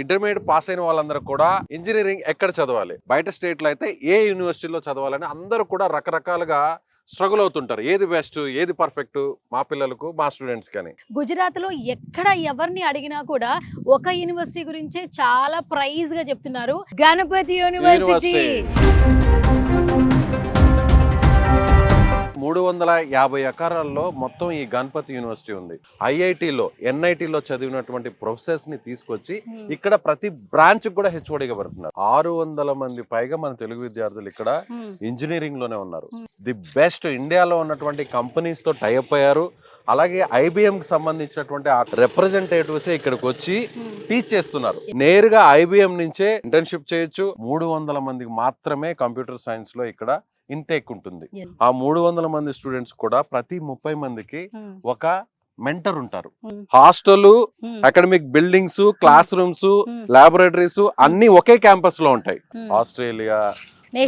Intermediate pass అయిన వాళ్ళందరూ కూడా ఇంజనీరింగ్ ఎక్కడ చదవాలి, బయట స్టేట్లో అయితే ఏ యూనివర్సిటీలో చదవాలని అందరూ కూడా రకరకాలుగా స్ట్రగుల్ అవుతుంటారు. ఏది బెస్ట్, ఏది పర్ఫెక్ట్ మా పిల్లలకు, మా స్టూడెంట్స్ కానీ. గుజరాత్ లో ఎక్కడ ఎవరిని అడిగినా కూడా ఒక యూనివర్సిటీ గురించే చాలా ప్రైజ్ గా చెప్తున్నారు, గణపతి యూనివర్సిటీ. 350 ఎకరాల్లో మొత్తం ఈ గణపతి యూనివర్సిటీ ఉంది. ఐఐటిలో, ఎన్ఐటిలో చదివినటువంటి ప్రొఫెసర్స్ ని తీసుకొచ్చి ఇక్కడ ప్రతి బ్రాంచ్ కూడా హెచ్ఓడిగా పెడుతున్నారు. 600 మంది పైగా మన తెలుగు విద్యార్థులు ఇక్కడ ఇంజనీరింగ్ లోనే ఉన్నారు. ది బెస్ట్ ఇండియాలో ఉన్నటువంటి కంపెనీస్ తో టైఅప్ అయ్యారు. అలాగే IBM కి సంబంధించినటువంటి ఆ రిప్రజెంటేటివ్స్ ఇక్కడికి వచ్చి టీచ్ చేస్తున్నారు. నేరుగా IBM నుంచే ఇంటర్న్షిప్ చేయొచ్చు. 300 మందికి మాత్రమే కంప్యూటర్ సైన్స్ లో ఇక్కడ ఇంటేక్ ఉంటుంది. ఆ 300 మంది స్టూడెంట్స్ కూడా ప్రతి 30 మందికి ఒక మెంటర్ ఉంటారు. Hostel, academic buildings, class rooms, laboratories అన్ని ఒకే క్యాంపస్ లో ఉంటాయి. ఆస్ట్రేలియా,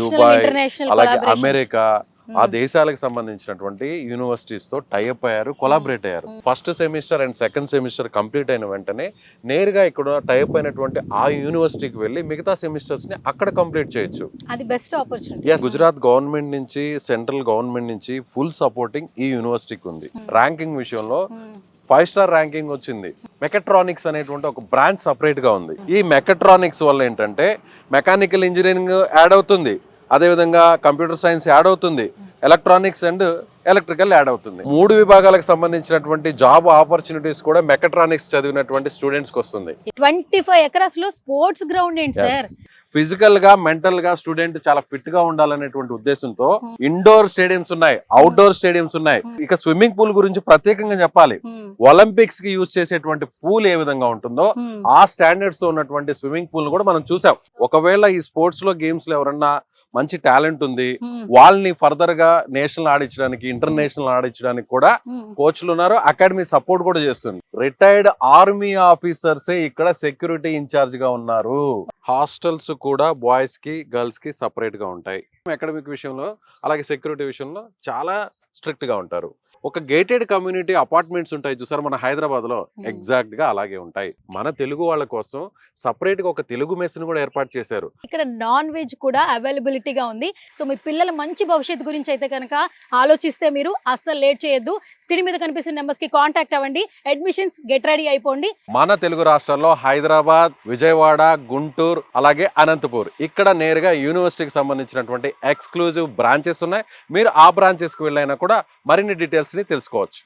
దుబాయ్, అలాగే అమెరికా, ఆ దేశాలకు సంబంధించినటువంటి యూనివర్సిటీస్ తో టైఅప్ అయ్యారు, కొలాబరేట్ అయ్యారు. First semester and second semester complete అయిన వెంటనే నేరుగా ఇక్కడ టైఅప్ అయినటువంటి ఆ యూనివర్సిటీకి వెళ్ళి మిగతా సెమిస్టర్స్ ని అక్కడ కంప్లీట్ చేయొచ్చు. అది బెస్ట్ ఆపర్చునిటీ. గుజరాత్ గవర్నమెంట్ నుంచి, సెంట్రల్ గవర్నమెంట్ నుంచి ఫుల్ సపోర్టింగ్ ఈ యూనివర్సిటీకి ఉంది. ర్యాంకింగ్ విషయంలో 5 స్టార్ ర్యాంకింగ్ వచ్చింది. మెకాట్రానిక్స్ అనేటువంటి ఒక బ్రాంచ్ సపరేట్ గా ఉంది. ఈ మెకాట్రానిక్స్ వల్ల ఏంటంటే మెకానికల్ ఇంజనీరింగ్ యాడ్ అవుతుంది, అదేవిధంగా కంప్యూటర్ సైన్స్ యాడ్ అవుతుంది, ఎలక్ట్రానిక్స్ అండ్ ఎలక్ట్రికల్ యాడ్ అవుతుంది. 3 విభాగాలకు సంబంధించినటువంటి జాబ్ ఆపర్చునిటీస్ కూడా మెకాట్రానిక్స్ చదివినటువంటి స్టూడెంట్స్ కి వస్తుంది. 25 ఎకరాస్ లో స్పోర్ట్స్ గ్రౌండ్ ఏంటి సార్? ఫిజికల్ గా, మెంటల్ గా స్టూడెంట్ చాలా ఫిట్ గా ఉండాలనేటువంటి ఉద్దేశంతో ఇండోర్ స్టేడియంస్ ఉన్నాయి, అవుట్డోర్ స్టేడియంస్ ఉన్నాయి. ఇక స్విమ్మింగ్ పూల్ గురించి ప్రత్యేకంగా చెప్పాలి. ఒలింపిక్స్ కి యూజ్ చేసేటువంటి పూల్ ఏ విధంగా ఉంటుందో ఆ స్టాండర్డ్స్ తో ఉన్నటువంటి స్విమ్మింగ్ పూల్ కూడా మనం చూసాం. ఒకవేళ ఈ స్పోర్ట్స్ లో, గేమ్స్ లో ఎవరన్నా మంచి టాలెంట్ ఉంది, వాళ్ళని ఫర్దర్ గా నేషనల్ ఆడించడానికి, ఇంటర్నేషనల్ ఆడించడానికి కూడా కోచ్లు ఉన్నారు. అకాడమీ సపోర్ట్ కూడా చేస్తుంది. రిటైర్డ్ ఆర్మీ ఆఫీసర్సే ఇక్కడ సెక్యూరిటీ ఇన్ఛార్జ్ గా ఉన్నారు. హాస్టల్స్ కూడా బాయ్స్ కి, గర్ల్స్ కి సపరేట్ గా ఉంటాయి. అకాడమిక్ విషయంలో, అలాగే సెక్యూరిటీ విషయంలో చాలా స్ట్రిక్ట్ గా ఉంటారు. ఒక గేటెడ్ కమ్యూనిటీ అపార్ట్మెంట్స్ ఉంటాయి చూసారు మన హైదరాబాద్ లో, ఎగ్జాక్ట్ గా అలాగే ఉంటాయి. మన తెలుగు వాళ్ళ కోసం సపరేట్ గా ఒక తెలుగు మెస్ ని కూడా ఏర్పాటు చేశారు. ఇక్కడ నాన్ వెజ్ కూడా అవైలబిలిటీగా ఉంది. సో మీ పిల్లల మంచి భవిష్యత్తు గురించి అయితే కనుక ఆలోచిస్తే మీరు అస్సలు లేట్ చేయొద్దు. స్క్రీన్ మీద కనిపిస్తున్న నెంబర్స్ కి కాంటాక్ట్ అవ్వండి. అడ్మిషన్స్ గెట్ రెడీ అయిపోండి. మన తెలుగు రాష్ట్రాల్లో హైదరాబాద్, విజయవాడ, గుంటూరు, అలాగే అనంతపూర్ ఇక్కడ నేరుగా యూనివర్సిటీకి సంబంధించినటువంటి ఎక్స్క్లూజివ్ బ్రాంచెస్ ఉన్నాయి. మీరు ఆ బ్రాంచెస్ కి వెళ్ళైనా కూడా మరిన్ని డీటెయిల్స్ ని తెలుసుకోవచ్చు.